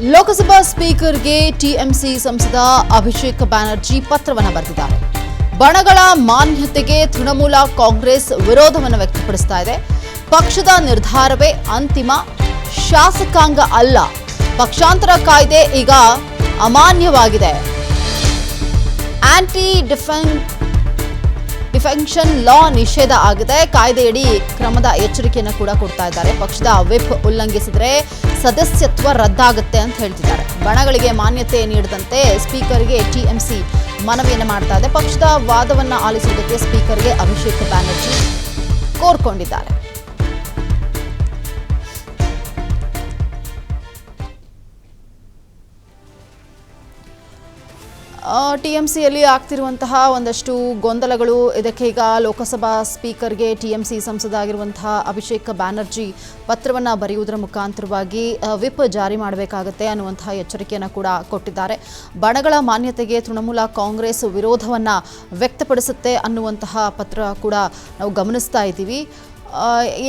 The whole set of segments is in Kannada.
ಲೋಕಸಭಾ ಸ್ಪೀಕರ್ಗೆ ಟಿಎಂಸಿ ಸಂಸದ ಅಭಿಷೇಕ್ ಬ್ಯಾನರ್ಜಿ ಪತ್ರವನ್ನು ಬರೆದಿದ್ದಾರೆ. ಬಣಗಳ ಮಾನ್ಯತೆಗೆ ತೃಣಮೂಲ ಕಾಂಗ್ರೆಸ್ ವಿರೋಧವನ್ನು ವ್ಯಕ್ತಪಡಿಸ್ತಾ ಇದೆ. ಪಕ್ಷದ ನಿರ್ಧಾರವೇ ಅಂತಿಮ, ಶಾಸಕಾಂಗ ಅಲ್ಲ. ಪಕ್ಷಾಂತರ ಕಾಯ್ದೆ ಈಗ ಅಮಾನ್ಯವಾಗಿದೆ. ಆಂಟಿ ಡಿಫೆಕ್ಷನ್ ಲಾ ನಿಷೇಧ ಆಗಿದೆ. ಕಾಯ್ದೆಯಡಿ ಕ್ರಮದ ಎಚ್ಚರಿಕೆಯನ್ನು ಕೂಡ ಕೊಡ್ತಾ ಇದ್ದಾರೆ. ಪಕ್ಷದ ವಿಪ್ ಉಲ್ಲಂಘಿಸಿದರೆ ಸದಸ್ಯತ್ವ ರದ್ದಾಗುತ್ತೆ ಅಂತ ಹೇಳ್ತಿದ್ದಾರೆ. ಬಣಗಳಿಗೆ ಮಾನ್ಯತೆ ನೀಡದಂತೆ ಸ್ಪೀಕರ್ಗೆ ಟಿಎಂಸಿ ಮನವಿಯನ್ನು ಮಾಡ್ತಾ ಇದೆ. ಪಕ್ಷದ ವಾದವನ್ನು ಆಲಿಸುವುದಕ್ಕೆ ಸ್ಪೀಕರ್ಗೆ ಅಭಿಷೇಕ್ ಬ್ಯಾನರ್ಜಿ ಕೋರ್ಕೊಂಡಿದ್ದಾರೆ. ಟಿಎಂಸಿಯಲ್ಲಿ ಆಗ್ತಿರುವಂತಹ ಒಂದಷ್ಟು ಗೊಂದಲಗಳು, ಇದಕ್ಕೆ ಈಗ ಲೋಕಸಭಾ ಸ್ಪೀಕರ್ಗೆ ಟಿಎಂಸಿ ಸಂಸದ ಆಗಿರುವಂತಹ ಅಭಿಷೇಕ್ ಬ್ಯಾನರ್ಜಿ ಪತ್ರವನ್ನು ಬರೆಯುವುದರ ಮುಖಾಂತರವಾಗಿ ವಿಪ್ ಜಾರಿ ಮಾಡಬೇಕಾಗುತ್ತೆ ಅನ್ನುವಂತಹ ಎಚ್ಚರಿಕೆಯನ್ನು ಕೂಡ ಕೊಟ್ಟಿದ್ದಾರೆ. ಬಣಗಳ ಮಾನ್ಯತೆಗೆ ತೃಣಮೂಲ ಕಾಂಗ್ರೆಸ್ ವಿರೋಧವನ್ನು ವ್ಯಕ್ತಪಡಿಸುತ್ತೆ ಅನ್ನುವಂತಹ ಪತ್ರ ಕೂಡ ನಾವು ಗಮನಿಸ್ತಾ ಇದ್ದೀವಿ.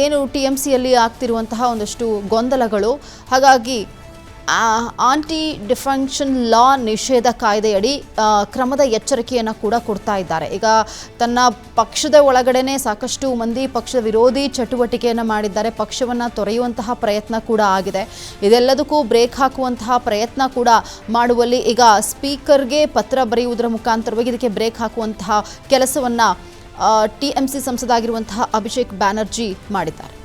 ಏನು ಟಿಎಂಸಿಯಲ್ಲಿ ಆಗ್ತಿರುವಂತಹ ಒಂದಷ್ಟು ಗೊಂದಲಗಳು, ಹಾಗಾಗಿ ಆಂಟಿ ಡಿಫೆಕ್ಷನ್ ಲಾ ನಿಷೇಧ ಕಾಯ್ದೆಯಡಿ ಕ್ರಮದ ಎಚ್ಚರಿಕೆಯನ್ನು ಕೂಡ ಕೊಡ್ತಾ ಇದ್ದಾರೆ. ಈಗ ತನ್ನ ಪಕ್ಷದ ಒಳಗಡೆನೆ ಸಾಕಷ್ಟು ಮಂದಿ ಪಕ್ಷ ವಿರೋಧಿ ಚಟುವಟಿಕೆಯನ್ನು ಮಾಡಿದ್ದಾರೆ. ಪಕ್ಷವನ್ನು ತೊರೆಯುವಂತಹ ಪ್ರಯತ್ನ ಕೂಡ ಆಗಿದೆ. ಇದೆಲ್ಲದಕ್ಕೂ ಬ್ರೇಕ್ ಹಾಕುವಂತಹ ಪ್ರಯತ್ನ ಕೂಡ ಮಾಡುವಲ್ಲಿ ಈಗ ಸ್ಪೀಕರ್ಗೆ ಪತ್ರ ಬರೆಯುವುದರ ಮುಖಾಂತರವಾಗಿ ಇದಕ್ಕೆ ಬ್ರೇಕ್ ಹಾಕುವಂತಹ ಕೆಲಸವನ್ನು ಟಿಎಂಸಿ ಸಂಸದ ಆಗಿರುವಂತಹ ಅಭಿಷೇಕ್ ಬ್ಯಾನರ್ಜಿ ಮಾಡಿದ್ದಾರೆ.